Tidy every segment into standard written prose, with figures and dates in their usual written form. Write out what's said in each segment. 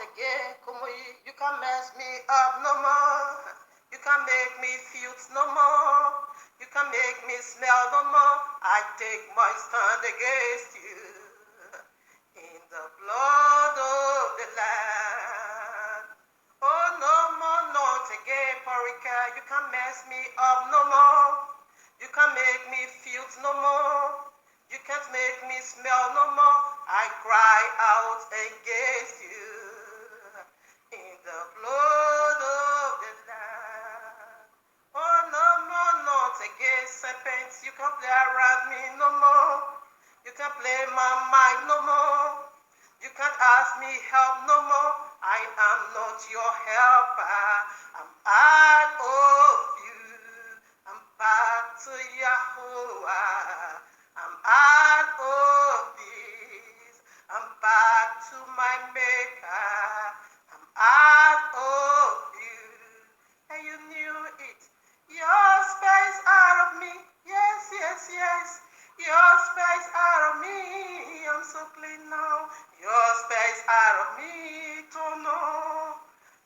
again. You can mess me up no more. You can make me feel no more. You can make me smell no more. I take my stand against you. In the blood of the Lamb. Oh, no more, not again, Porika. You can mess me up no more. You can make me feel no more. You can't make me smell no more. I cry out against you. In the blood of the Lamb. Oh, no more, not again, serpents. You can't play around me no more. You can't play my mind no more. You can't ask me help no more. I am not your helper. I'm out of you. I'm back to Yahweh. I'm out of this. I'm back to my maker. I'm out of you. And you knew it. Your space out of me. Yes, yes, yes. Your space out of me. I'm so clean now. Your space out of me. Don't know.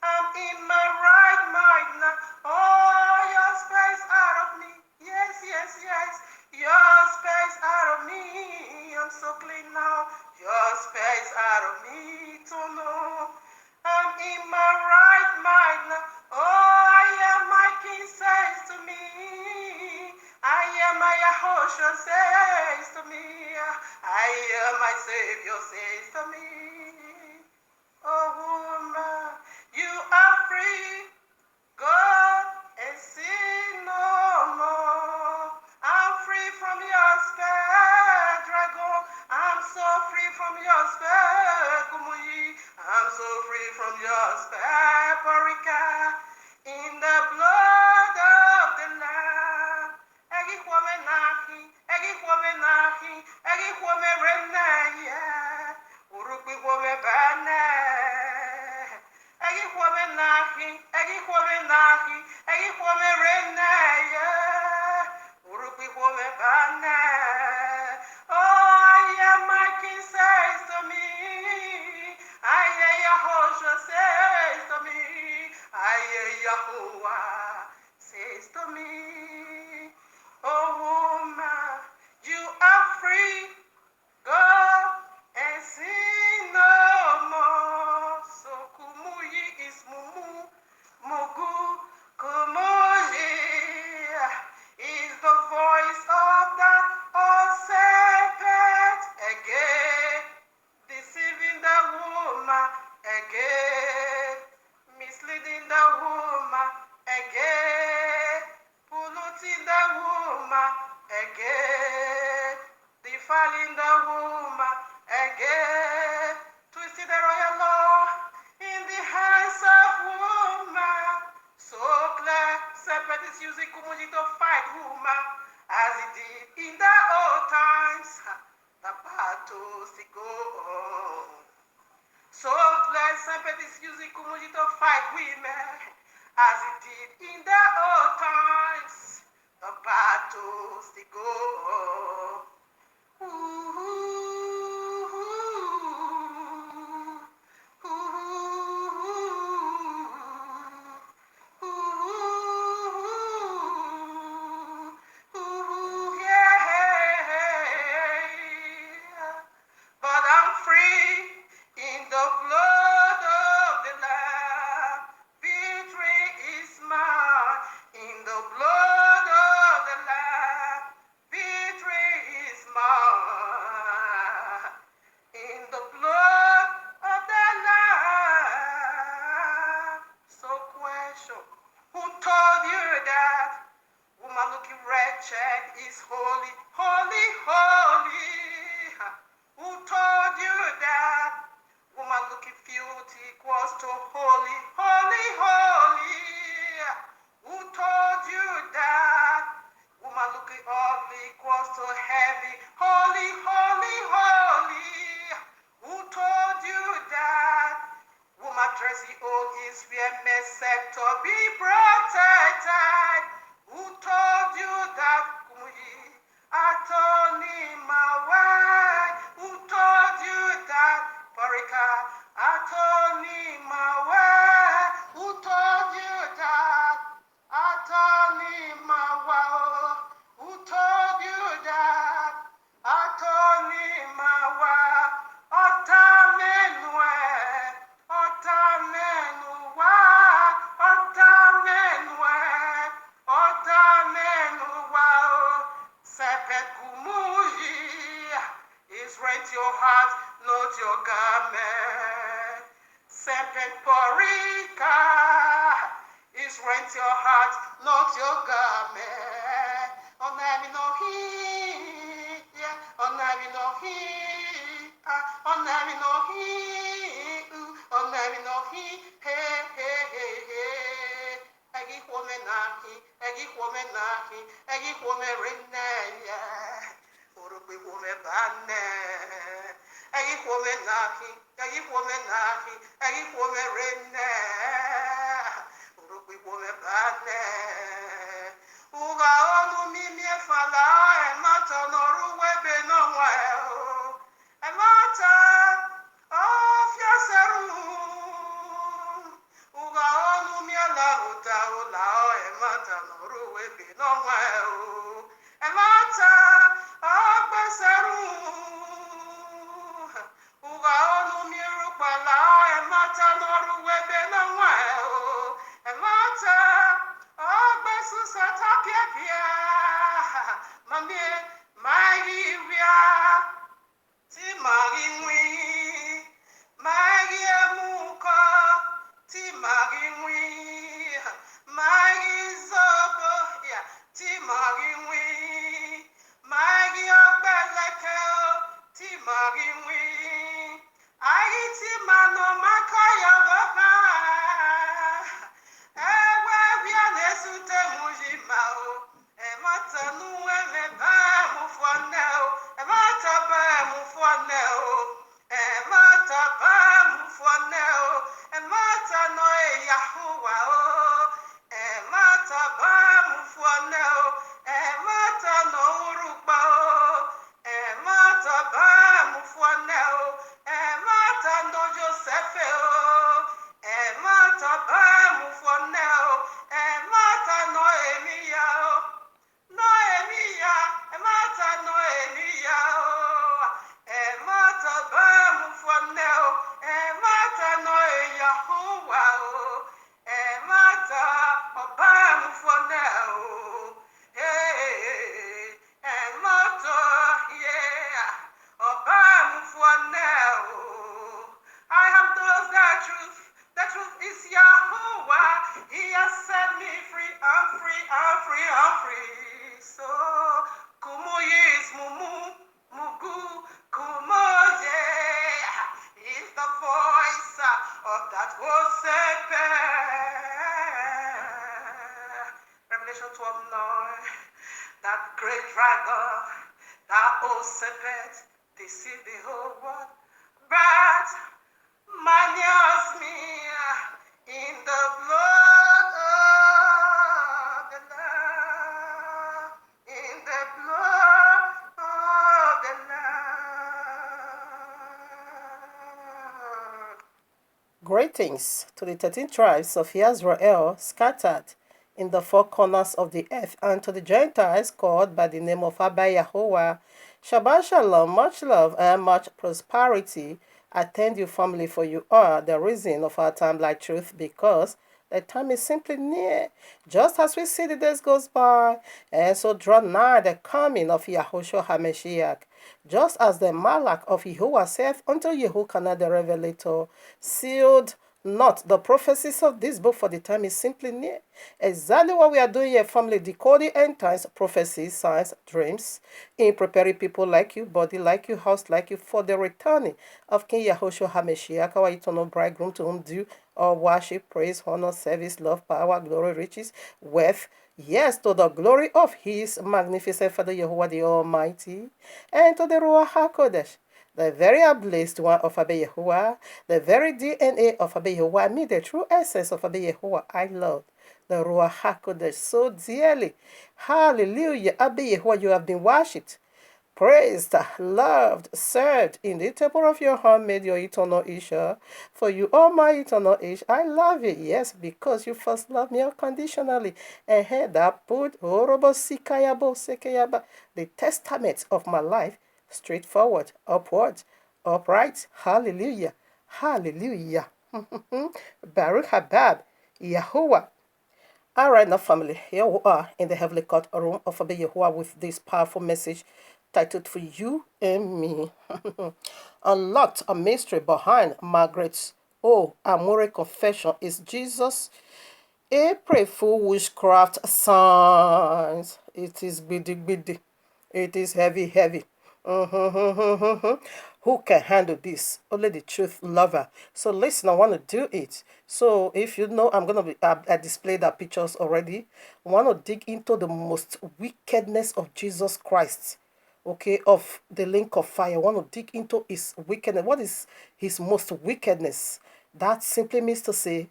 I'm in my right mind now. Oh, your space out of me. Yes, yes, yes. Your space out of me. I'm so clean now. Your space out of me. Don't know. I'm in my right mind now. Oh, I am my King says to me. I am my Yahushua says to me. I am my Savior says to me. Oh, woman, you are free. Go and sin no more. I'm free from your spell, dragon. I'm so free from your spell, Kumuyi. I'm so free from your spell, Porika. In the blood of the Lamb. Egi kwame nahi, egi kwame nahi, egi kwame renaya. Urukwi kwame bane. Egi kwame nahi, egi kwame nahi, egi kwame renaya. Urukwi kwame bane. Oh, I am my King says to me. I am Yahushua says to me. I am Yahuwah says to me. Oh, woman, you are free. Go and sin no more. So Kumuyi is Mumu. Mugu Kumuyi is the voice of that old serpent again, deceiving the woman again, misleading the woman again, polluting the woman again, defiling the woman again, twisting the royal law in the hands of woman. So clear, serpent is using Kumuji to fight woman as it did in the old times. The battles they go on. So clear, serpent is using Kumuji to fight women as it did in the old times. The battles they go on. Ooh, ooh, ooh, ooh, yeah. But I'm free in the blood of the Lamb. Victory is mine in the blood of the Lamb. Victory is mine. not your garment. Serpent Porika is rent your heart, not your garment. Onami no he, yeah, onami no he, onami no he, onami no he, hey, hey, hey, hey. Egi kwome nahi, egi kwome nahi, egi kwome rinne, yeah. Urukwi kwome bane. Egi kwome nahi, egi kwome nahi, egi kwome rinne. Urukwi kwome bane. Uga onu mimie fala, emata noru webe no mweo. Emata, fiaseru. Uga onu miela uta ula o emata noru webe no mweo. Emata, beseru. Uga onu miru pala, emata noru webe no mweo. Emata, besu sata pia pia. Mamie, magi wia. Ti magi ngwi. Magi emuka. Ti magi ngwi. Magi zobo. Yeah. Ti magi ngwi. Magi obeleke. Ti magi ngwi. Ai ti mano makaya wapa. Ewe bia nesute mujima o. Emata nuwe meba mufwane o. Emata ba mufwane o. Emata ba mufwane o. Emata no Yahuwa o. Emata ba mufwane o. Emata no urukba o. Emata ba mufwane o. Emata no Joseph o. Emata ba mufwane o. Emata no Emiya o. Noemia, emata Noemia, emata bamufoneo, emata Noeyahuwa, emata bamufoneo, hey, emata, yeah, bamufoneo. I have those that truth. The truth is Yahuwah. He has set me free. I'm free. I'm free. I'm free. So, kumoye is mumu, mugu, kumoye is the voice of that Revelation 12:9. That great dragon, that old serpent, deceive the whole world. But manias me in the blood of the Lamb, in the blood of the Lamb. Greetings to the 13 tribes of Israel scattered in the four corners of the earth, and to the Gentiles called by the name of Abba Yahuwah. Shabbat Shalom, much love and much prosperity attend you, family, for you are the reason of our time like truth, because the time is simply near. Just as we see the days goes by, and so draw nigh the coming of Yahushua HaMashiach. Just as the Malach of Yahuwah saith unto Yehukanah the Revelator, sealed not the prophecies of this book, for the time is simply near. Exactly what we are doing here, family, decoding end times, prophecies, signs, dreams, in preparing people like you, body like you, house like you, for the returning of King Yahushua HaMashiach, our eternal bridegroom, to whom due all worship, praise, honor, service, love, power, glory, riches, wealth, yes, to the glory of His magnificent Father Yahuwah the Almighty, and to the Ruach HaKodesh, the very ablaze one of Abba Yahuwah, the very DNA of Abba Yahuwah, me, the true essence of Abba Yahuwah, I love the Ruach HaKodesh so dearly. Hallelujah. Abba Yahuwah, you have been worshipped, praised, loved, served in the temple of your handmaid, your eternal Isha. For you are my eternal Ish. I love you, yes, because you first loved me unconditionally. And had that put the testament of my life straightforward, upward, upright. Hallelujah. Hallelujah. Baruch Habab, Yahuwah. All right, now, family, here we are in the heavenly court room of Abba Yahuwah with this powerful message titled For You and Me. Unlocked a mystery behind Margaret's Amore confession. Is Jesus a prayerful witchcraft signs? It is biddy biddy. It is heavy heavy. Who can handle this? Only the truth lover. So listen, I want to do it. So if you know, I'm gonna be. I displayed the pictures already. I want to dig into the most wickedness of Jesus Christ. Okay, of the link of fire. I want to dig into his wickedness. What is his most wickedness? That simply means to say,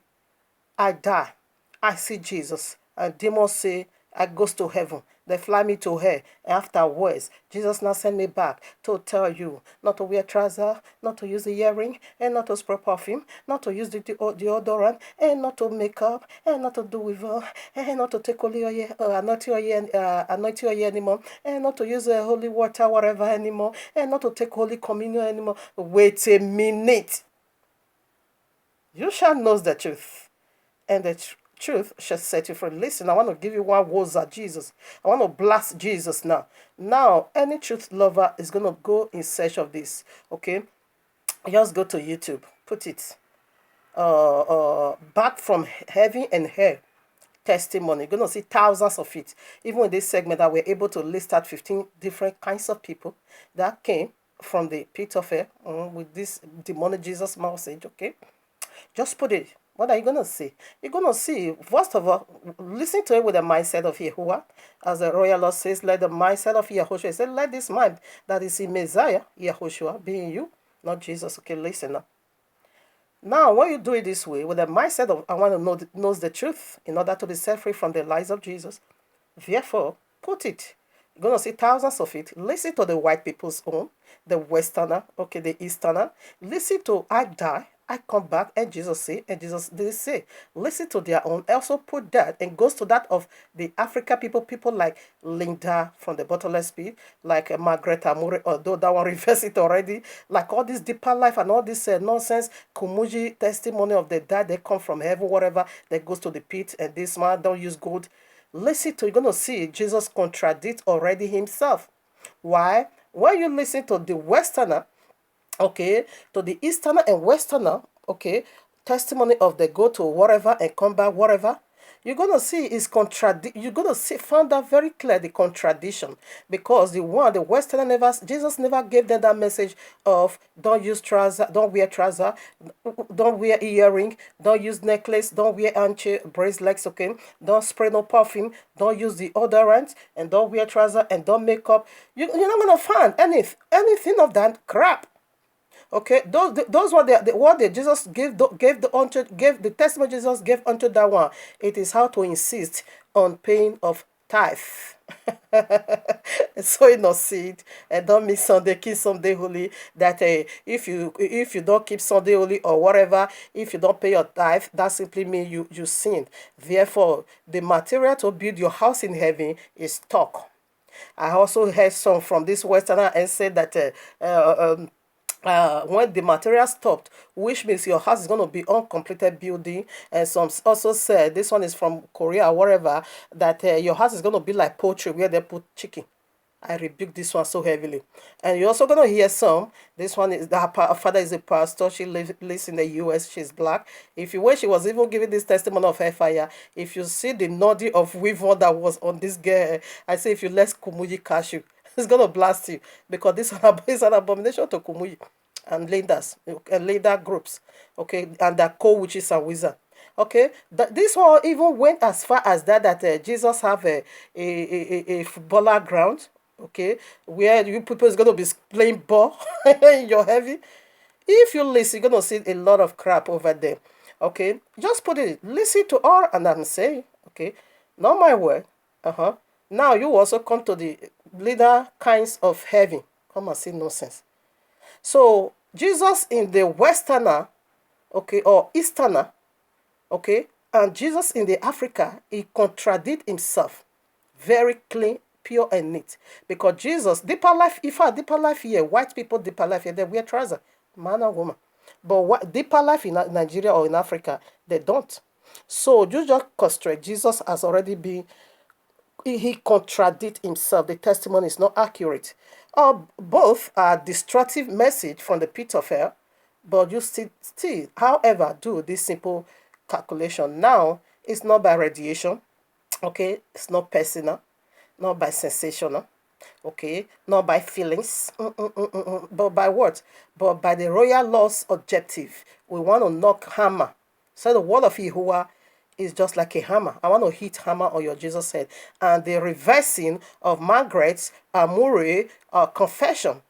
I die. I see Jesus. And demons say, I goes to heaven. They fly me to hell. Afterwards, Jesus now send me back to tell you not to wear trousers, not to use the earring, and not to spray perfume, not to use the deodorant, and not to make up, and not to do weave, and not to take holy oil, anoint your ear anymore, and not to use holy water, whatever anymore, and not to take holy communion anymore. Wait a minute. You shall know the truth, and the truth shall set you free. Listen, I want to give you one words at Jesus. I want to blast Jesus now. Now, any truth lover is going to go in search of this. Okay, just go to YouTube, put it. Back from heaven and hell testimony. You're going to see thousands of it. Even in this segment, that we're able to list out 15 different kinds of people that came from the pit of hell with this demonic Jesus message. Okay, just put it. What are you going to see? You're going to see, first of all, listen to it with the mindset of Yahuwah. As the royal law says, let the mindset of Yahushua. It said, let this mind that is in Messiah, Yahushua, be in you, not Jesus. Okay, listen now. Now, when you do it this way, with the mindset of I want to know knows the truth in order to be set free from the lies of Jesus, therefore, put it. You're going to see thousands of it. Listen to the white people's own, the Westerner, okay, the Easterner. Listen to I die, I come back, and Jesus say, and Jesus they say. Listen to their own. Also put that and goes to that of the Africa people like Linda from the Bottomless Pit, like Margaret Amore, although that one reversed it already, like all this deeper life and all this nonsense, Kumuji testimony of the dead, they come from heaven, whatever, that goes to the pit, and this man don't use gold. Listen to, you're going to see Jesus contradict already himself. Why? When you listen to the Westerner, okay, to the Easterner and Westerner, okay, testimony of the go to whatever and come back whatever, you're gonna see is you're gonna see found out very clear the contradiction, because the Westerner never, Jesus never gave them that message of don't use trouser, don't wear trouser, don't wear earring, don't use necklace, don't wear ankle bracelets, okay, don't spray no perfume, don't use the deodorant, and don't wear trouser, and don't make up. You're not gonna find anything of that crap. Okay, those were what the Jesus gave the testimony Jesus gave unto that one. It is how to insist on paying of tithe. So you not see it, and don't miss Sunday, keep Sunday holy. That if you don't keep Sunday holy or whatever, if you don't pay your tithe, that simply means you sinned. Therefore, the material to build your house in heaven is talk. I also heard some from this Westerner and said that when the material stopped, which means your house is going to be uncompleted building. And some also said, this one is from Korea or wherever, that your house is going to be like poultry where they put chicken. I rebuke this one so heavily. And you're also going to hear some. This one is her father is a pastor. She lives in the US. She's black. If you wish, she was even giving this testimony of hellfire. If you see the noddy of weevil that was on this girl, I say if you let Kumuyi catch you, it's going to blast you, because this is an abomination to Kumuyi and leaders and leader groups, okay, and the co-witches and wizards. Okay, this one even went as far as that Jesus have a footballer ground, okay, where you people is going to be playing ball in your heavy. If you listen, you're going to see a lot of crap over there. Okay, just put it, listen to all, and I'm saying, okay, not my word. Now you also come to the leader kinds of heaven. Come and see nonsense. So Jesus in the Westerner, okay, or Easterner, okay, and Jesus in the Africa, he contradict himself. Very clean, pure and neat. Because Jesus, deeper life, if I deeper life here, white people deeper life here, they wear trousers, man or woman. But what deeper life in Nigeria or in Africa, they don't. So you just constrain. Jesus has already been he contradicts himself. The testimony is not accurate. Both are destructive message from the pit of hell, but you still, however, do this simple calculation. Now, it's not by radiation, okay? It's not personal, not by sensational, okay? Not by feelings, but by what? But by the royal law's objective. We want to knock hammer. So the word of Yahuwah is just like a hammer. I want to hit hammer on your Jesus head. And the reversing of Margaret's Amure confession.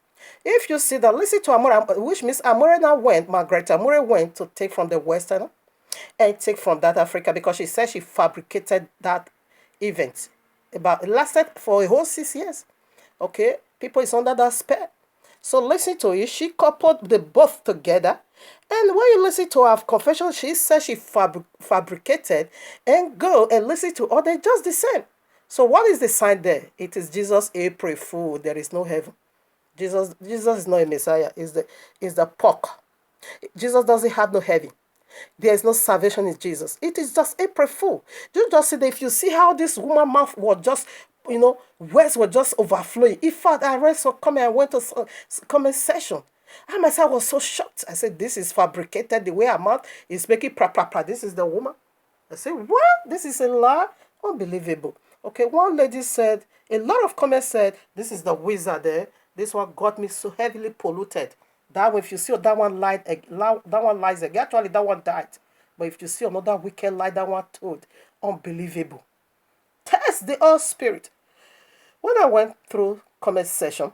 If you see that, listen to Amore, which means Amore now went, Margaret Amore went to take from the Western and take from that Africa, because she said she fabricated that event. It lasted for a whole 6 years. Okay, people is under that spell. So listen to it. She coupled the both together. And when you listen to her confession, she says she fabricated, and go and listen to others just the same. So what is the sign there? It is Jesus April Fool. There is no heaven. Jesus is not a Messiah. Is the pork. Jesus doesn't have no heaven. There is no salvation in Jesus. It is just April Fool. You just see that if you see how this woman mouth was just, words were just overflowing. In fact, I read some comment, I went to comment session. I myself was so shocked. I said, this is fabricated. The way her mouth is making pra. This is the woman. I said, what? This is a lie? Unbelievable. Okay, one lady said, a lot of comments said, this is the wizard there. This one got me so heavily polluted. That one, if you see that one lies again. Actually, that one died. But if you see another wicked lie, that one told. Unbelievable. Test the old spirit. When I went through comment session,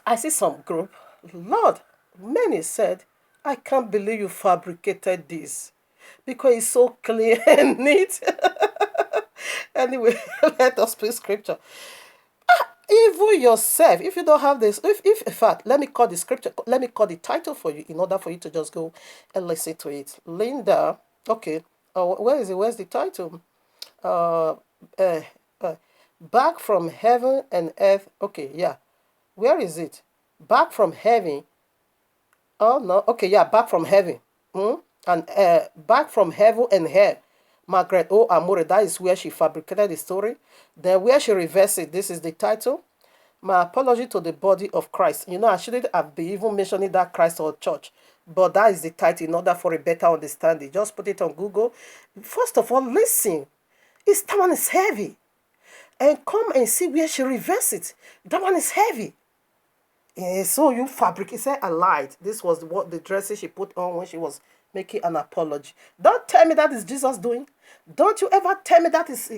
I see some group. Lord, many said, I can't believe you fabricated this. Because it's so clear and neat. Anyway, let us please scripture. Even yourself, if you don't have this, if in fact, let me call the scripture, let me call the title for you in order for you to just go and listen to it. Linda, okay, where is it? Where's the title? Uh, uh, Back from heaven and earth. Okay, yeah. Where is it? Back from heaven. Oh no. Okay, yeah. Back from heaven. And back from heaven and hell. Margaret O. Amore, that is where she fabricated the story. Then where she reversed it, this is the title. My apology to the body of Christ. I shouldn't have been even mentioning that Christ or church. But that is the title in order for a better understanding. Just put it on Google. First of all, listen. That one is heavy. And come and see where she reversed it. That one is heavy. And so you fabricate. Say I lied. This was what the dresses she put on when she was making an apology. Don't tell me that is Jesus doing. Don't you ever tell me that is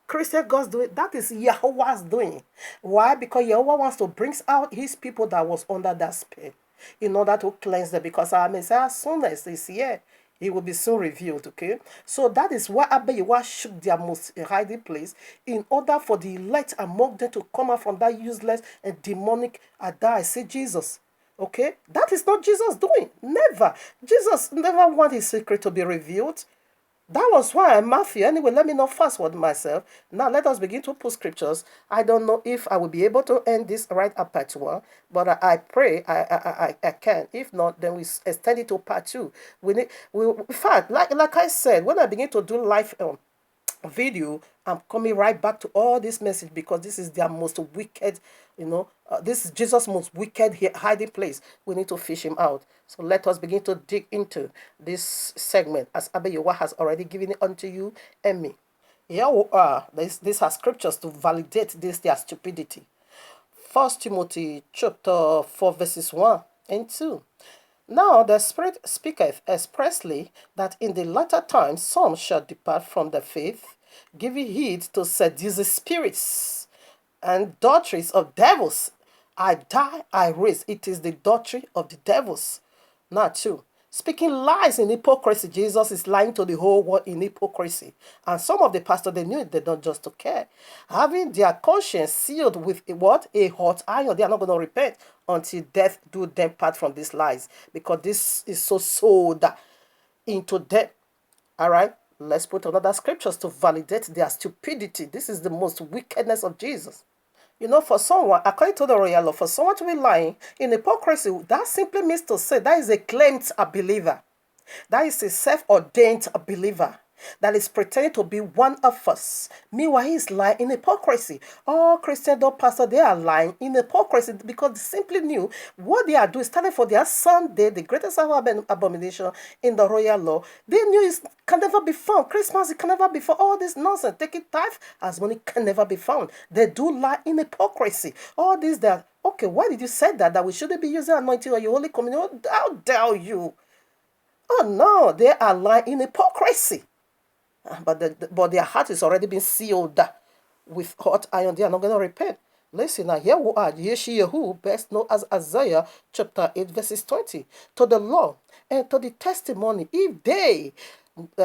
Christian God's doing. That is Yahweh's doing. Why? Because Yahweh wants to bring out his people that was under that spell in order to cleanse them. Because our Messiah, as soon as is here, he will be soon revealed, okay? So that is why Abeyiwa shook their most hiding place in order for the elect among them to come out from that useless and demonic I say Jesus. Okay? That is not Jesus doing. Never. Jesus never want his secret to be revealed. That was why Matthew. Anyway, let me not fast forward myself. Now let us begin to put scriptures. I don't know if I will be able to end this right at part 1, but I pray I can. If not, then we extend it to part 2. In fact, like I said, when I begin to do live video, I'm coming right back to all this message because this is their most wicked, this is Jesus' most wicked hiding place. We need to fish him out. So let us begin to dig into this segment as Abeyiwa has already given it unto you and me. Here we are. These are scriptures to validate their stupidity. 1 Timothy chapter 4 verses 1 and 2. Now the Spirit speaketh expressly that in the latter times some shall depart from the faith, giving heed to seducing spirits and doctrines of devils. I die, I raise. It is the doctrine of the devils. Now 2. Speaking lies in hypocrisy. Jesus is lying to the whole world in hypocrisy. And some of the pastors, they knew it, they don't just to care. Having their conscience sealed with what? A hot iron. They are not going to repent until death do them part from these lies. Because this is so sold into them. All right? Let's put another scriptures to validate their stupidity. This is the most wickedness of Jesus. For someone, according to the royal law, for someone to be lying in hypocrisy, that simply means to say that is a claimed believer. That is a self-ordained believer. that is pretending to be one of us. Meanwhile, he is lying in hypocrisy. All Christendom pastors, they are lying in hypocrisy because they simply knew what they are doing, starting for their Sunday, the greatest abomination in the royal law. They knew it can never be found. Christmas, it can never be found. All this nonsense, taking tithe as money can never be found. They do lie in hypocrisy. All this that, okay, why did you say that? That we shouldn't be using anointing or your holy communion? How dare you? Oh no, they are lying in hypocrisy. But their heart is already been sealed with hot iron. They are not going to repent. Listen, now here we are, Yeshayahu, best known as Isaiah chapter 8, verses 20. To the law and to the testimony, if they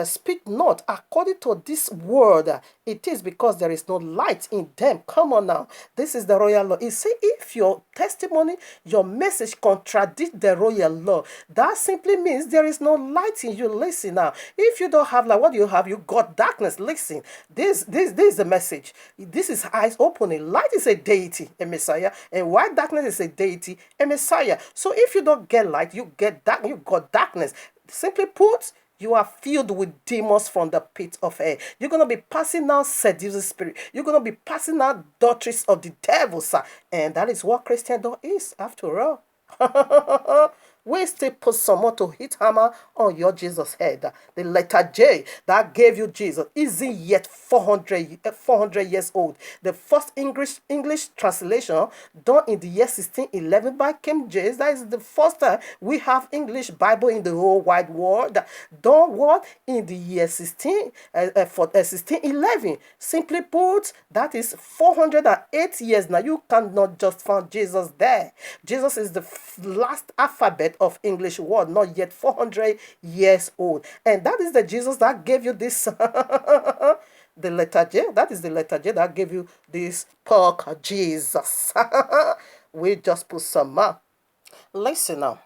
speak not according to this word, it is because there is no light in them. Come on now. This is the royal law. It says if your testimony, your message contradict the royal law, that simply means there is no light in you. Listen now. If you don't have light, what do you have? You got darkness. Listen. This is the message. This is eyes opening. Light is a deity, a Messiah, and white darkness is a deity, a Messiah. So if you don't get light, you get dark. You got darkness. Simply put, you are filled with demons from the pit of hell. You're going to be passing out seducing spirit. You're going to be passing out doctrines of the devil, sir. And that is what Christendom is, after all. We still put someone to hit hammer on your Jesus head. The letter J that gave you Jesus isn't yet 400 years old. The first English translation done in the year 1611 by King James. That is the first time we have English Bible in the whole wide world. Done what? In the year 1611. Simply put, that is 408 years now. You cannot just find Jesus there. Jesus is the last alphabet of English word, not yet 400 years old. And that is the Jesus that gave you this, the letter J. That is the letter J that gave you this pork Jesus. We just put some more. Listen now.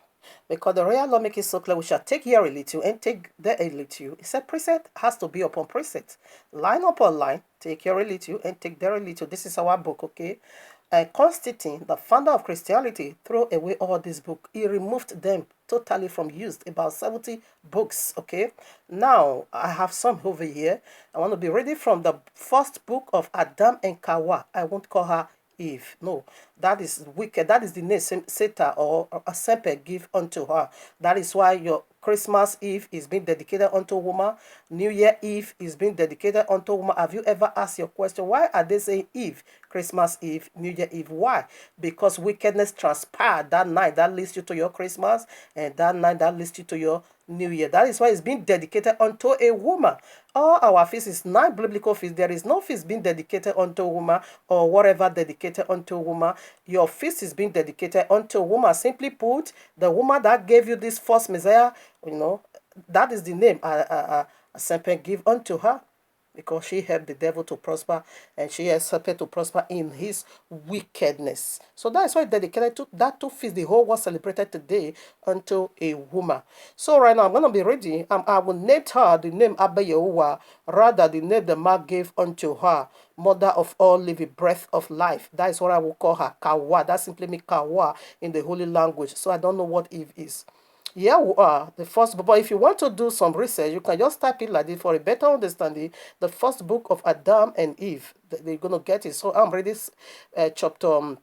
Because the royal law makes it so clear, we shall take here a little and take there a little. It said precept has to be upon precept. Line upon line, take here a little and take there a little. This is our book, okay? And Constantine, the founder of Christianity, threw away all these books. He removed them totally from use, about 70 books, okay? Now, I have some over here. I want to be reading from the first book of Adam and Kawa. I won't call her Eve. No, that is wicked. That is the name Satan or a serpent give unto her. That is why your Christmas Eve is being dedicated unto woman. New Year Eve is being dedicated unto woman. Have you ever asked your question, why are they saying Eve? Christmas Eve, New Year Eve. Why? Because wickedness transpired that night. That leads you to your Christmas, and that night that leads you to your New Year. That is why it's being dedicated unto a woman. All our feast is not biblical feast. There is no feast being dedicated unto a woman or whatever dedicated unto a woman. Your feast is being dedicated unto a woman. Simply put, the woman that gave you this false Messiah, that is the name a serpent give unto her. Because she helped the devil to prosper, and she has helped to prosper in his wickedness. So that's why dedicated to that to feast the whole world celebrated today unto a woman. So right now I'm going to be reading. I will name her the name Abba Yehovah, rather the name the Mark gave unto her, mother of all living, breath of life. That is what I will call her, Kawa. That simply means Kawa in the holy language. So I don't know what Eve is. Here we are, the first book. But if you want to do some research, you can just type it like this for a better understanding. The first book of Adam and Eve. They're going to get it. So I'm reading chapter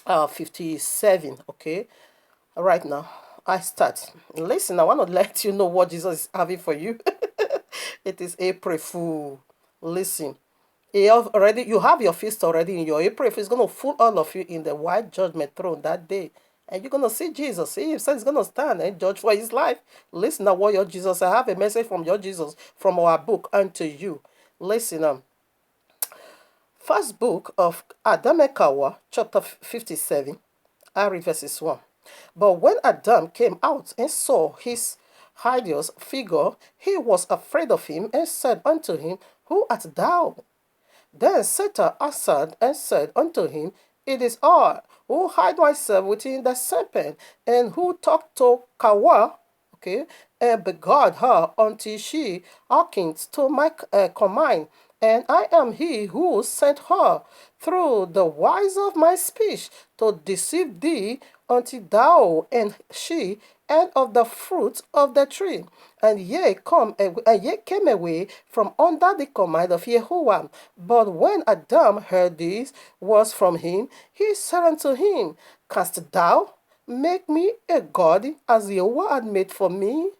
57, okay? Right now, I start. Listen, I want to let you know what Jesus is having for you. It is April Fool. Listen. You have your feast already in your April. It's going to fool all of you in the white judgment throne that day. And you're going to see Jesus. See, himself is going to stand and judge for his life. Listen to what your Jesus. I have a message from your Jesus from our book unto you. Listen. First book of Adam and Kawa, chapter 57, I read verses 1. But when Adam came out and saw his hideous figure, he was afraid of him and said unto him, Who art thou? Then Satan answered and said unto him, It is I who hide myself within the serpent, and who talked to Kawa, okay, and beguiled her until she hearkened to my command. And I am he who sent her through the wise of my speech to deceive thee until thou and she and of the fruit of the tree. And ye came away from under the command of Jehovah. But when Adam heard this was from him, he said unto him, Canst thou make me a god as Jehovah had made for me?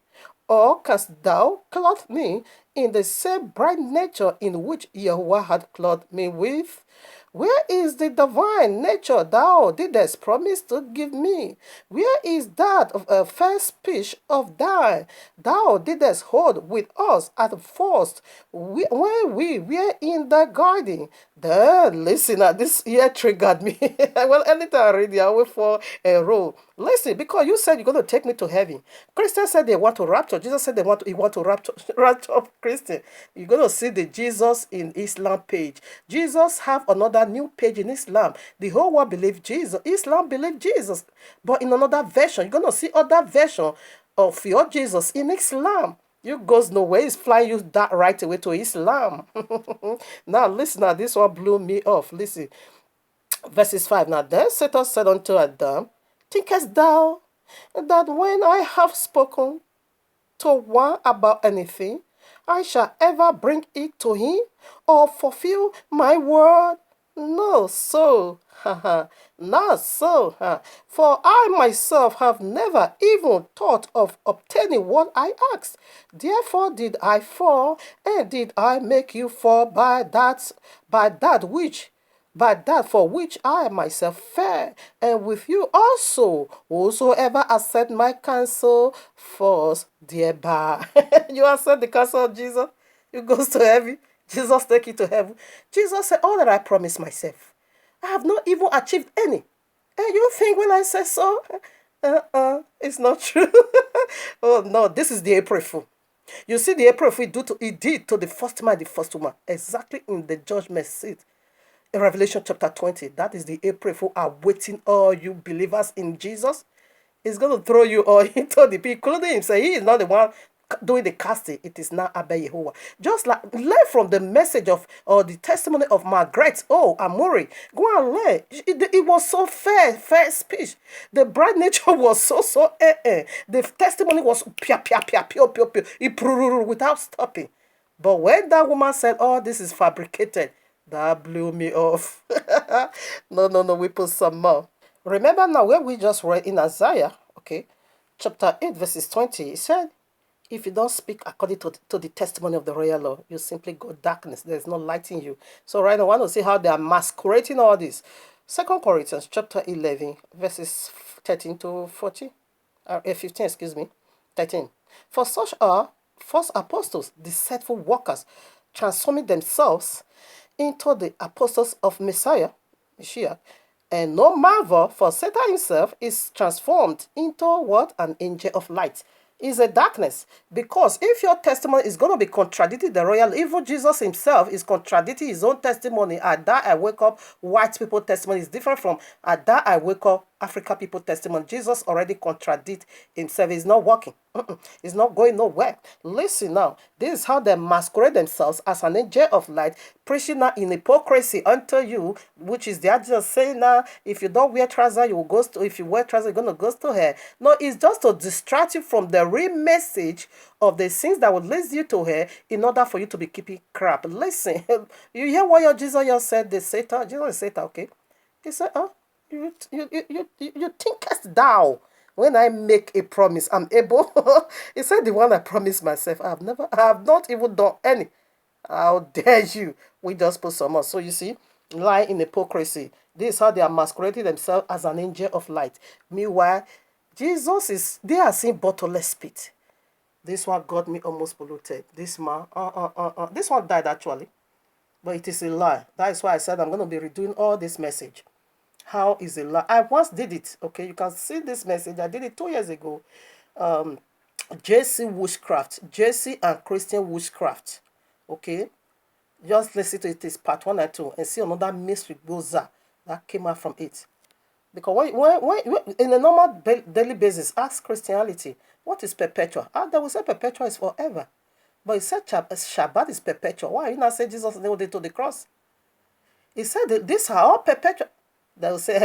Or canst thou clothe me in the same bright nature in which Jehovah had clothed me with? Where is the divine nature thou didst promise to give me? Where is that of a first speech of thine thou didst hold with us at first when we were in the garden? Then listen, this here triggered me. Well, anytime I read, I wait for a role. Listen, because you said you're going to take me to heaven. Christians said they want to rapture. Jesus said he want to rapture, rapture Christian. You're going to see the Jesus in Islam page. Jesus have another new page in Islam. The whole world believe Jesus. Islam believe Jesus. But in another version, you're going to see other version of your Jesus in Islam. You goes nowhere. It's flying you that right away to Islam. Now, listen, now this one blew me off. Listen. Verses 5. Now then Satan said unto Adam, Thinkest thou that when I have spoken to one about anything, I shall ever bring it to him or fulfill my word? No, so, not so, for I myself have never even thought of obtaining what I asked. Therefore did I fall, and did I make you fall by that for which I myself fare, and with you also, whosoever accept my counsel falls thereby. You accept the counsel of Jesus, you goes to heaven. Jesus take you to heaven. Jesus said, all that I promised myself, I have not even achieved any. And you think when I say so, it's not true. Oh no, this is the April Fool. You see, the April Fool he did to the first man, the first woman, exactly in the judgment seat. In Revelation chapter 20, that is the April Fool awaiting all you believers in Jesus. He's going to throw you all into the pit, including himself. He is not the one doing the casting. It is now Abba Yehovah. Just like learn from the message of or the testimony of Margaret. Oh, Amori. Go and learn. It was so fair speech. The bright nature was The testimony was pia pia pia pure pure pure. It without stopping. But when that woman said, "Oh, this is fabricated," that blew me off. No, we put some more. Remember now where we just read in Isaiah, okay, chapter 8, verses 20, it said, if you don't speak according to the testimony of the royal law, you simply go darkness. There's no light in you. So right now, I want to see how they are masquerading all this. 2 Corinthians chapter 11, verses 13 to 14, 15, excuse me, 13. For such are false apostles, deceitful workers, transforming themselves into the apostles of Messiah. And no marvel, for Satan himself is transformed into what? An angel of light. Is a darkness. Because if your testimony is going to be contradicting the royal, even Jesus himself is contradicting his own testimony. At that I wake up, white people testimony is different from at that I wake up, African people testimony. Jesus already contradict himself. He's not working. He's not going nowhere. Listen now. This is how they masquerade themselves as an angel of light, preaching now in hypocrisy unto you, which is they are just saying now, if you don't wear trousers, you will go to, if you wear trousers, you're going to go to hell. No, it's just to distract you from the real message of the things that would lead you to hell in order for you to be keeping crap. Listen, you hear what your Jesus said, the Satan, Jesus is Satan, okay? He said, you thinkest thou when I make a promise, I'm able. He said, the one I promised myself, I have not even done any. How dare you? We just put some more. So you see, lie in hypocrisy. This is how they are masquerading themselves as an angel of light. Meanwhile, they are seeing bottomless pit. This one got me almost polluted. This man, this one died actually. But it is a lie. That is why I said I'm going to be redoing all this message. How is a lie? I once did it. Okay, you can see this message. I did it 2 years ago. J.C. Witchcraft. J.C. and Christian Witchcraft. Okay, just listen to it. It's part 1 and 2 and see another mystery goza that came out from it. Because when in a normal daily basis, ask Christianity, what is perpetual? They will say perpetual is forever. But he said Shabbat is perpetual. Why you not say Jesus nailed it to the cross? He said that these are all perpetual. They will say,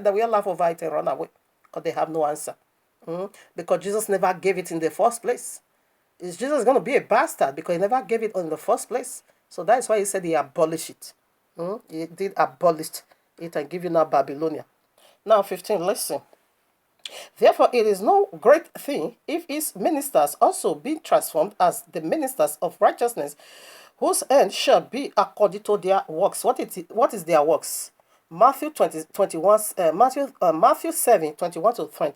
they will laugh over it and run away because they have no answer. Because Jesus never gave it in the first place. Is Jesus going to be a bastard because he never gave it in the first place? So that's why he said he abolished it. He did abolish it and give you now Babylonia. Now 15, listen. Therefore, it is no great thing if his ministers also be transformed as the ministers of righteousness, whose end shall be according to their works. What is their works? Matthew 20, 21, Matthew 7, 21 to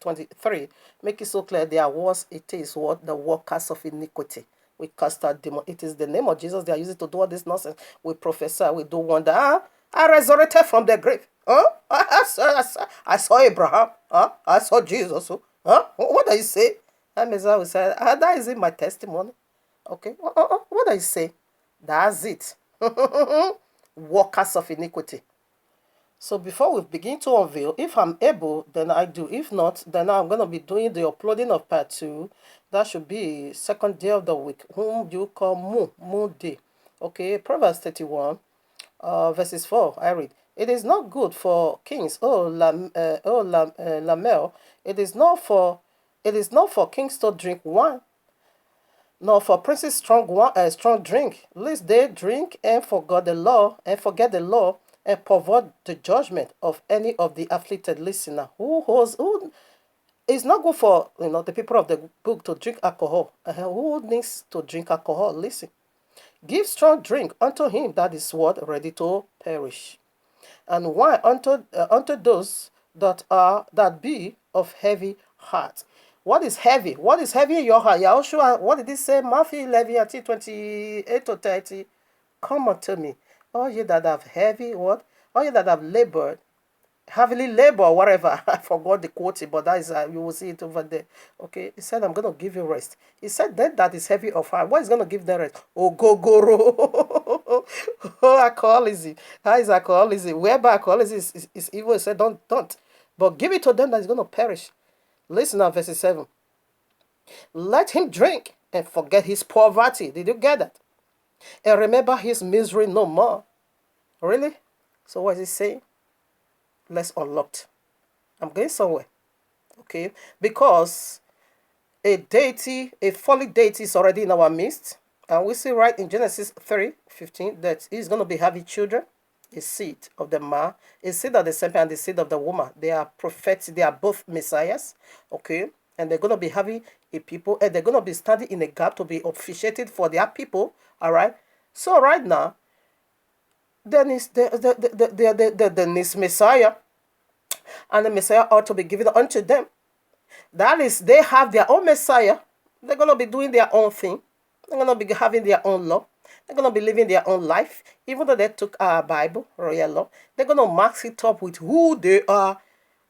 23, make it so clear there was, it is what? The workers of iniquity. We cast out demon. It is the name of Jesus they are using to do all this nonsense. We prophesy, we do wonder. I resurrected from the grave. I saw Abraham. I saw Jesus. What do you say? And Messiah will say, that is in my testimony. Okay. What do you say? That's it. Workers of iniquity. So before we begin to unveil, if I'm able, then I do. If not, then I'm going to be doing the uploading of part 2. That should be second day of the week, whom you call Moon Day. Okay, Proverbs 31, verses 4, I read. It is not good for kings, Lamel. It is not for kings to drink wine, nor for princes strong drink, lest they drink and forget the law, and pervert the judgment of any of the afflicted listener. Who is not good for the people of the book to drink alcohol. Who needs to drink alcohol? Listen. Give strong drink unto him that is what ready to perish, and wine unto those that be of heavy heart. What is heavy? What is heavy in your heart? Yahushua, what did he say? Matthew 11, 28 to 30. Come unto me, all ye that have heavy, what? All ye that have labored, heavily labor, whatever. I forgot the quote, but that is, you will see it over there. Okay, he said, I'm going to give you rest. He said, that is heavy of heart. What is going to give them rest? Oh, go. Oh, alcoholism. How is alcoholism? Whereby alcoholism is evil, he said, don't. But give it to them that is going to perish. Listen now, verse 7. Let him drink and forget his poverty. Did you get that? And remember his misery no more. Really? So what is he saying? Let's unlock. I'm going somewhere. Okay? Because a fallen deity is already in our midst. And we see right in Genesis 3:15 that he's going to be having children. A seed of the man, a seed of the serpent, and the seed of the woman. They are prophets. They are both messiahs. Okay? And they're going to be having a people. And they're going to be standing in a gap to be officiated for their people. All right? So right now, then is the Messiah, and the Messiah ought to be given unto them. That is, they have their own Messiah. They're going to be doing their own thing. They're going to be having their own law. They're going to be living their own life. Even though they took our Bible, royal law, they're going to max it up with who they are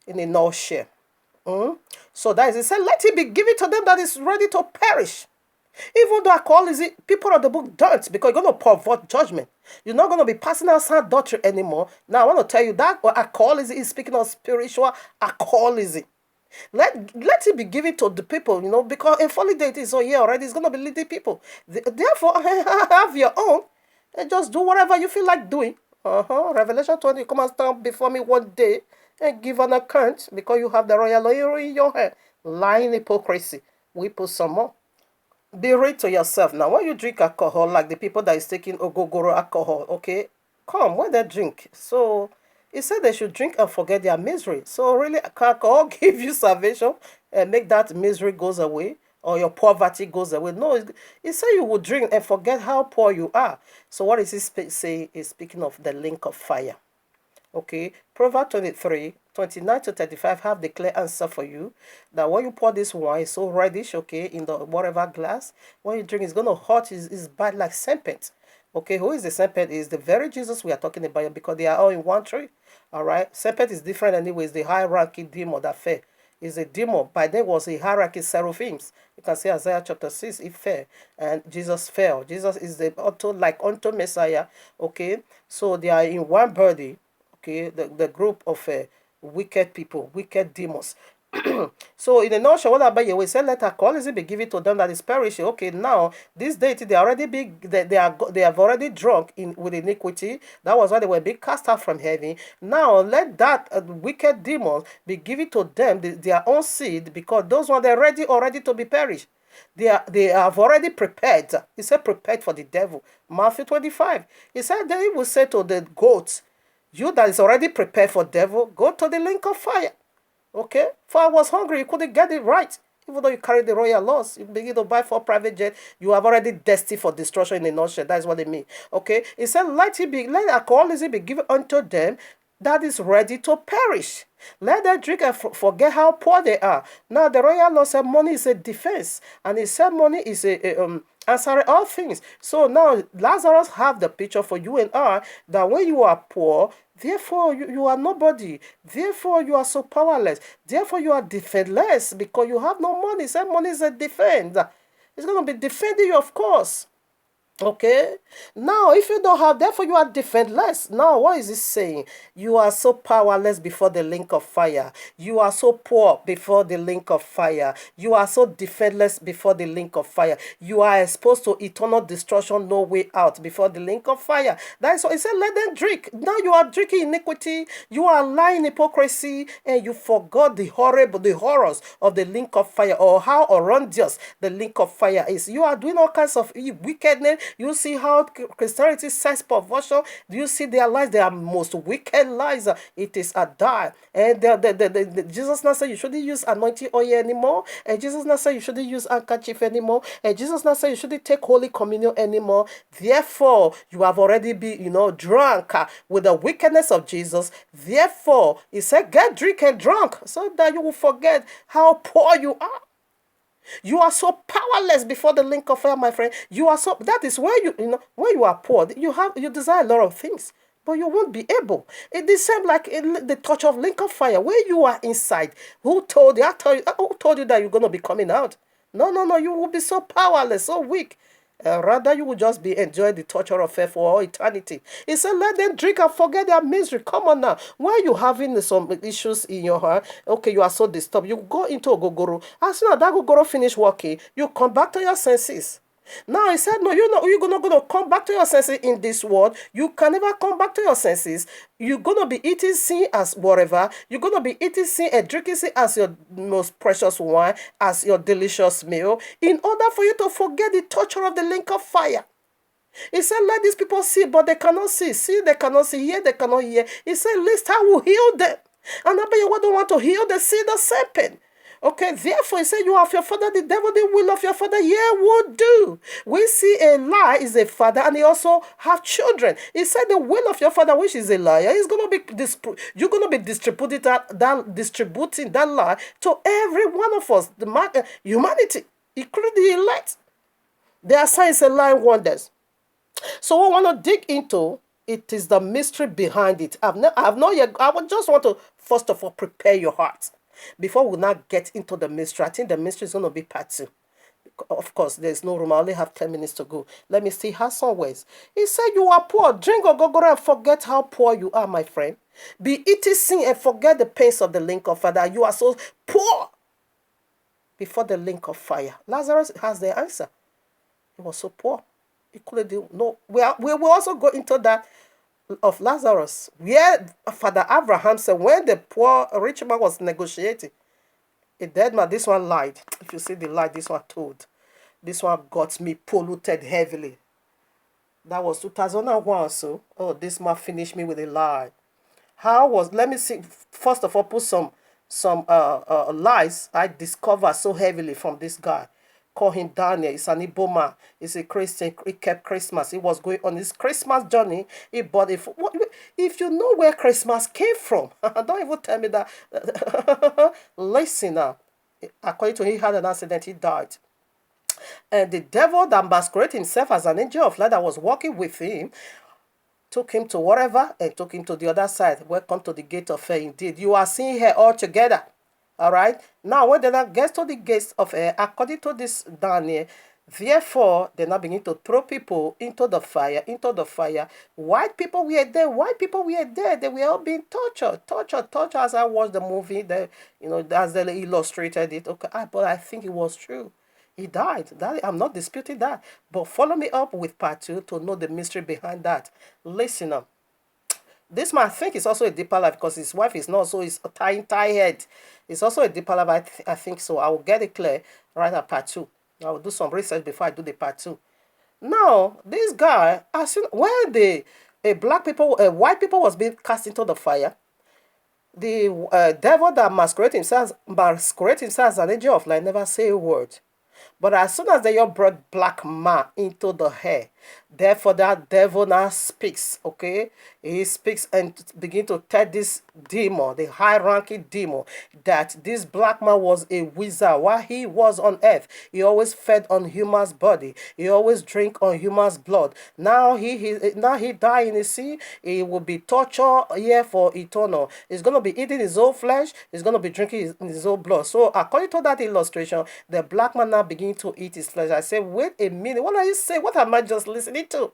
in a nutshell. So that is, it said, let it be given to them that is ready to perish. Even though alcoholism, people of the book don't, because you're going to pervert judgment. You're not going to be passing out sound doctrine anymore. Now, I want to tell you that alcoholism is speaking of spiritual alcoholism. Let it be given to the people, because a fallen deity is here already. It's going to be leading people. Therefore, have your own and just do whatever you feel like doing. Revelation 20, come and stand before me one day and give an account because you have the royal oil in your hand. Lying hypocrisy. We put some more. Be real to yourself. Now, when you drink alcohol, like the people that is taking ogogoro alcohol, okay, come, when they drink. So, he said they should drink and forget their misery. So, really, alcohol give you salvation and make that misery goes away or your poverty goes away. No, he said you would drink and forget how poor you are. So, what is he saying? He's speaking of the link of fire. Okay, Proverbs 23:29 to 35 have the clear answer for you that when you pour this wine, it's so reddish, okay, in the whatever glass. When you drink, it's going to hurt, it's bad like serpent. Okay, who is the serpent? Is the very Jesus we are talking about because they are all in one tree. All right, serpent is different anyways. The hierarchy demon that fell is a demon. By then was a hierarchy seraphims. You can see Isaiah chapter 6, it fell and Jesus fell. Jesus is the unto Messiah. Okay, so they are in one body. Okay, the group of wicked people, wicked demons. So in a nutshell, what about you? We say let alcoholism be given to them that is perishing. Okay, now this deity they have already drunk in with iniquity. That was why they were being cast out from heaven. Now let that wicked demons be given to them their own seed, because those ones they're ready already to be perished. They have already prepared. He said prepared for the devil. Matthew 25. He said then he will say to the goats, you that is already prepared for devil, go to the lake of fire. Okay? For I was hungry, you couldn't get it right. Even though you carry the royal laws, you begin to buy for private jet, you have already destined for destruction in a nutshell. That's what they mean. Okay? He said, let alcoholism be given unto them that is ready to perish. Let them drink and forget how poor they are. Now the royal law said money is a defense, and he said money is answering all things. So now Lazarus have the picture for you and I that when you are poor, therefore you are nobody. Therefore you are so powerless. Therefore you are defenseless because you have no money. He said money is a defense. It's going to be defending you, of course. Okay, now if you don't have, therefore you are defenseless. Now what is it saying? You are so powerless before the link of fire. You are so poor before the link of fire. You are so defenseless before the link of fire. You are exposed to eternal destruction, no way out before the link of fire. That is what he said, let them drink. Now you are drinking iniquity, you are lying hypocrisy, and you forgot the horrors of the link of fire, or how horrendous the link of fire is. You are doing all kinds of wickedness. You see how Christianity says perversion. Do you see their lies? They are most wicked lies. It is a die. And Jesus now said you shouldn't use anointing oil anymore. And Jesus now said you shouldn't use handkerchief anymore. And Jesus now said you shouldn't take Holy Communion anymore. Therefore, you have already been, drunk with the wickedness of Jesus. Therefore, he said, get drink and drunk so that you will forget how poor you are. You are so powerless before the link of fire, my friend. You are so, that is where when you are poor, you desire a lot of things, but you won't be able. It is same like in the touch of link of fire, where you are inside. Who told you? Who told you that you're gonna be coming out? No, no, no. You will be so powerless, so weak. Rather, you will just be enjoying the torture of faith for all eternity. He said, let them drink and forget their misery. Come on now. When you're having some issues in your heart, okay, you are so disturbed, you go into a gogoro. As soon as that gogoro finish working, you come back to your senses. Now he said, no, you're not going to come back to your senses in this world. You can never come back to your senses. You're going to be eating sin as whatever. You're going to be eating sin and drinking sin as your most precious wine, as your delicious meal, in order for you to forget the torture of the link of fire. He said, let these people see, but they cannot see. See, they cannot see. Hear, they cannot hear. He said, least I will heal them. And I bet you don't want to heal the seed of serpent. Okay, therefore, he said, you have your father, the devil, the will of your father, yeah, would do. We see a lie is a father, and he also have children. He said, the will of your father, which is a liar, is going to be, you're going to be distributing that lie to every one of us, humanity, including the elect. Their signs and lying wonders. So what I want to dig into, it is the mystery behind it. I would just want to, first of all, prepare your heart. Before we now get into the mystery, I think the mystery is going to be part 2. Of course, there's no room. I only have 10 minutes to go. Let me see how some ways. He said, you are poor. Drink ogogoro and forget how poor you are, my friend. Be eating sin and forget the pains of the link of fire. You are so poor before the link of fire. Lazarus has the answer. He was so poor. He couldn't do no. We will also go into that of Lazarus, where Father Abraham said when the poor rich man was negotiating, a dead man, this one lied. If you see the lie, this one told. This one got me polluted heavily. That was 2001 so. Oh, this man finished me with a lie. Let me see, first of all, put some lies I discovered so heavily from this guy. Call him Daniel. He's an Igbo man. He's a Christian. He kept Christmas. He was going on his Christmas journey. He bought it. If you know where Christmas came from, don't even tell me that. Listen now. According to him, he had an accident. He died. And the devil that masqueraded himself as an angel of light that was walking with him took him to whatever and took him to the other side. Welcome to the gate of faith. Indeed, you are seeing her all together. All right. Now, when they now get to the gates of according to this Daniel, Therefore, they now begin to throw people into the fire, White people were there, They were all being tortured. As I watched the movie, as they illustrated it. Okay, but I think it was true. He died. I'm not disputing that. But follow me up with part two to know the mystery behind that. Listen up. This man, I think, is also a deeper life because his wife is not, so he's tie head. It's also a deeper life, I think so. I will get it clear right at part two. I will do some research before I do the part two. Now, this guy, as soon when white people was being cast into the fire, the devil that masquerade himself as an angel of light never say a word. But as soon as they brought black man into the hair, therefore that devil now speaks, okay? He speaks and begin to tell this demon, the high-ranking demon, that this black man was a wizard. While he was on earth, he always fed on human's body. He always drank on human's blood. Now he died in the sea. He will be tortured here for eternal. He's going to be eating his own flesh. He's going to be drinking his own blood. So according to that illustration, the black man now begins to eat his flesh. I say, wait a minute. What are you saying? What am I just listening to?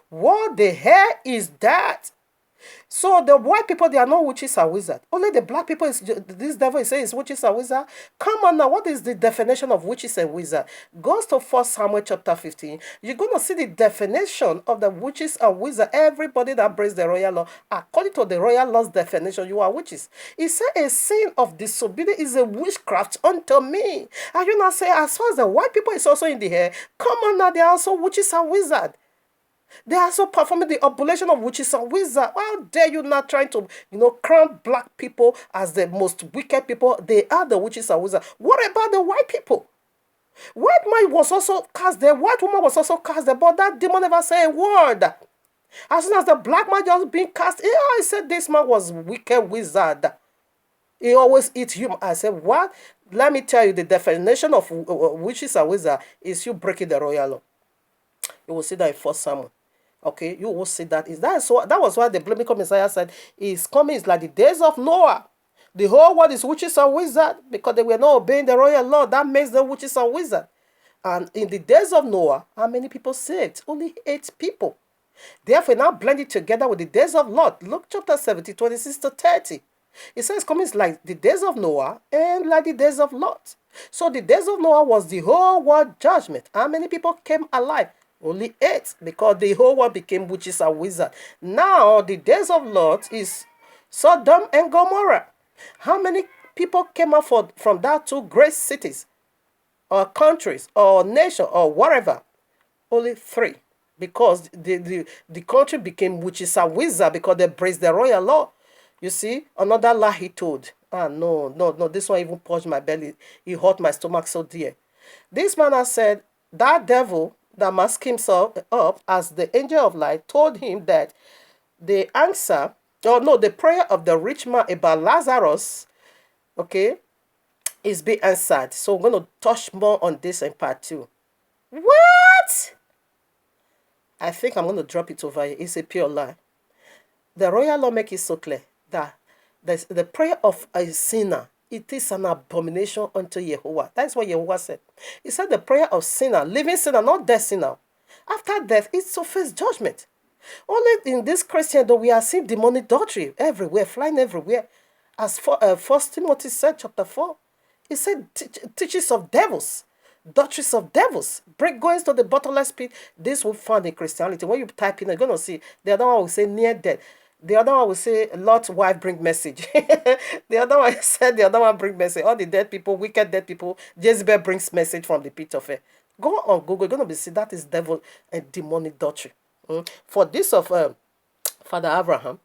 What the hell is that? So the white people, they are not witches and wizards. Only the black people, this devil is saying is witches and wizards. Come on now, what is the definition of witches and wizards? Goes to 1 Samuel chapter 15. You're going to see the definition of the witches and wizards. Everybody that breaks the royal law, according to the royal law's definition, you are witches. He said a sin of disobedience is a witchcraft unto me. And you now say, as far as the white people is also in the air, come on now, they are also witches and wizards. They are also performing the oblation of witches and wizards. How dare you not trying to, crown black people as the most wicked people? They are the witches and wizards. What about the white people? White man was also cast there. White woman was also cast there. But that demon never said a word. As soon as the black man just being cast, I said this man was wicked wizard. He always eats human. I said, what? Let me tell you, the definition of witches and wizards is you breaking the royal law. You will see that in 1 Samuel. Okay, you will see that. That was why the biblical Messiah said, He's coming is like the days of Noah. The whole world is witches and wizards because they were not obeying the royal law. That makes them witches and wizards. And in the days of Noah, how many people saved? Only 8 people. Therefore, now blend it together with the days of Lot. Luke chapter 17, 26 to 30. It says coming is like the days of Noah and like the days of Lot. So the days of Noah was the whole world judgment. How many people came alive? Only 8, because the whole world became witches and wizards. Now, the days of Lot is Sodom and Gomorrah. How many people came out from that 2 great cities, or countries, or nation, or whatever? Only 3, because the country became witches and wizards because they breached the royal law. You see, another lie he told. No, this one even punched my belly. He hurt my stomach so dear. This man has said, that devil that masked himself up as the angel of light told him that the prayer of the rich man about Lazarus, okay, is being answered. So we're going to touch more on this in part 2. What? I think I'm going to drop it over here. It's a pure lie. The royal law makes it so clear that the prayer of a sinner, it is an abomination unto Yehovah. That's what Yehovah said. He said the prayer of sinner, living sinner, not dead sinner. After death, it's to face judgment. Only in this Christian, we are seeing demonic doctrine everywhere, flying everywhere. As 1 Timothy said, chapter 4, he said, teachings of devils, doctrines of devils, goings to the bottomless pit. This will find in Christianity. When you type in, you're going to see the other one will say near death. The other one will say, Lord's wife bring message. The other one said, the other one bring message. All the dead people, wicked dead people, Jezebel brings message from the pit of hell. Go on Google, you're going to be see that is devil and demonic doctrine. For this of Father Abraham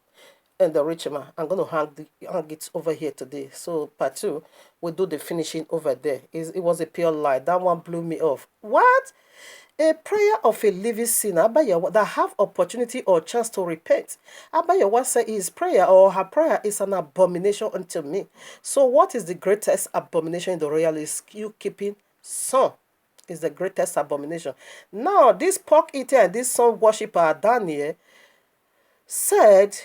and the rich man, I'm going to hang it over here today. So part 2, we'll do the finishing over there. It was a pure lie. That one blew me off. What? A prayer of a living sinner that have opportunity or chance to repent. Abayawa said his prayer or her prayer is an abomination unto me. So what is the greatest abomination in the royal is you keeping son is the greatest abomination. Now this pork eater and this son worshiper Daniel said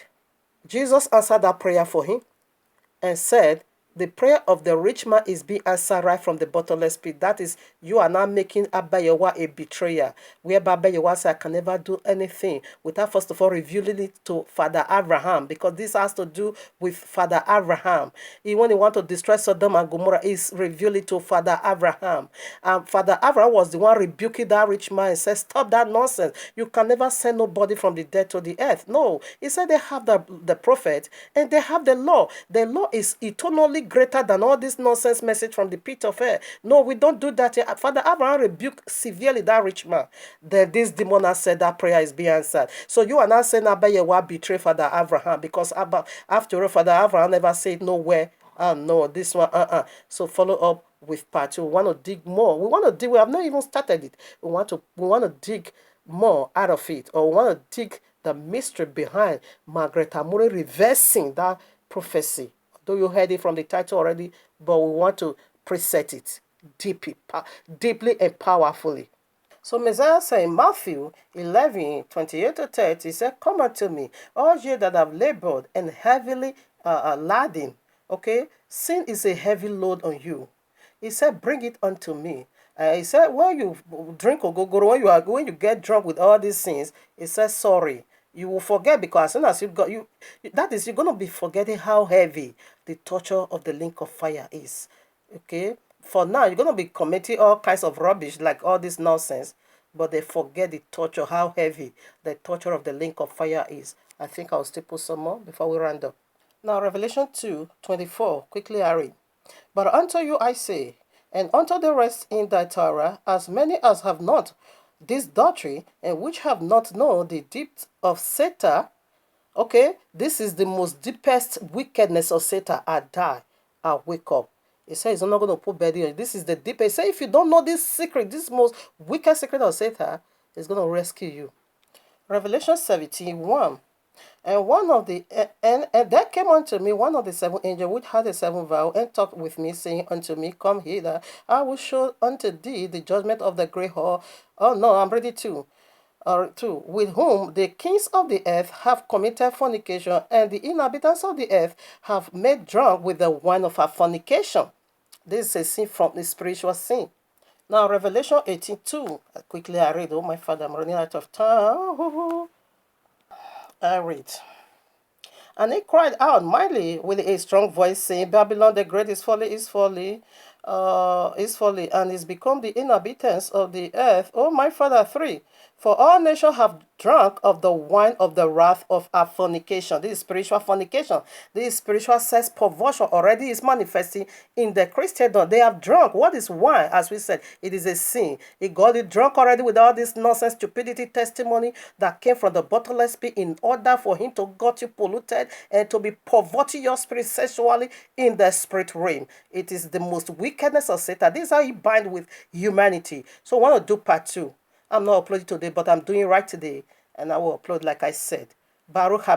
Jesus answered that prayer for him and said the prayer of the rich man is being answered right from the bottomless pit. That is, you are now making Abayewa a betrayer, whereby Abayewa said, I can never do anything without first of all revealing it to Father Abraham, because this has to do with Father Abraham. When he want to destroy Sodom and Gomorrah, is reveal it to Father Abraham. And Father Abraham was the one rebuking that rich man and said, stop that nonsense. You can never send nobody from the dead to the earth. No, he said they have the prophet and they have the law. The law is eternally greater than all this nonsense message from the pit of hell. No, we don't do that. Father Abraham rebuked severely that rich man. This demon has said that prayer is being answered. So you are not saying Abayewa betray Father Abraham, because after all, Father Abraham never said nowhere. No, this one, So follow up with part 2. We want to dig more. We have not even started it. We want to dig more out of it, or we want to dig the mystery behind Margaret Amure reversing that prophecy. Though you heard it from the title already, but we want to preset it deeply and powerfully. So Messiah said in Matthew 11:28-30, he said, come unto me, all ye that have labored and heavily laden. Okay, sin is a heavy load on you. He said, bring it unto me. He said, when you drink ogogoro, when you get drunk with all these sins, he says, sorry. You will forget, because as soon as that is, you're going to be forgetting how heavy the torture of the link of fire is. Okay? For now, you're going to be committing all kinds of rubbish, like all this nonsense, but they forget the torture, how heavy the torture of the link of fire is. I think I'll still put some more before we round up. Now, Revelation 2:24, quickly I read. But unto you I say, and unto the rest in Thyatira, as many as have not this doctrine, and which have not known the depth of Satan. Okay, this is the most deepest wickedness of Satan. I die, I wake up. He says he's not going to put bed on. This is the deepest. He says if you don't know this secret, this most wicked secret of Satan, he's going to rescue you. Revelation 17:1. And one of the and there came unto me one of the seven angels which had the seven vials, and talked with me, saying unto me, come hither, I will show unto thee the judgment of the great whore. Oh no, I'm ready too. With whom the kings of the earth have committed fornication, and the inhabitants of the earth have made drunk with the wine of her fornication. This is a sin from the spiritual sin. Now, Revelation 18:2. Quickly I read. Oh, my Father, I'm running out of time. I read. And he cried out mightily with a strong voice, saying, Babylon the great is folly, and is become the inhabitants of the earth. Oh, my Father, 3. For all nations have drunk of the wine of the wrath of our fornication. This is spiritual fornication. This spiritual sex perversion already is manifesting in the Christendom. They have drunk. What is wine? As we said, it is a sin. It got it drunk already with all this nonsense, stupidity, testimony that came from the bottomless pit, in order for him to got you polluted and to be perverting your spirit sexually in the spirit realm. It is the most wickedness of Satan. This is how he binds with humanity. So I want to do part 2. I'm not uploading today, but I'm doing right today, and I will upload like I said. Baruch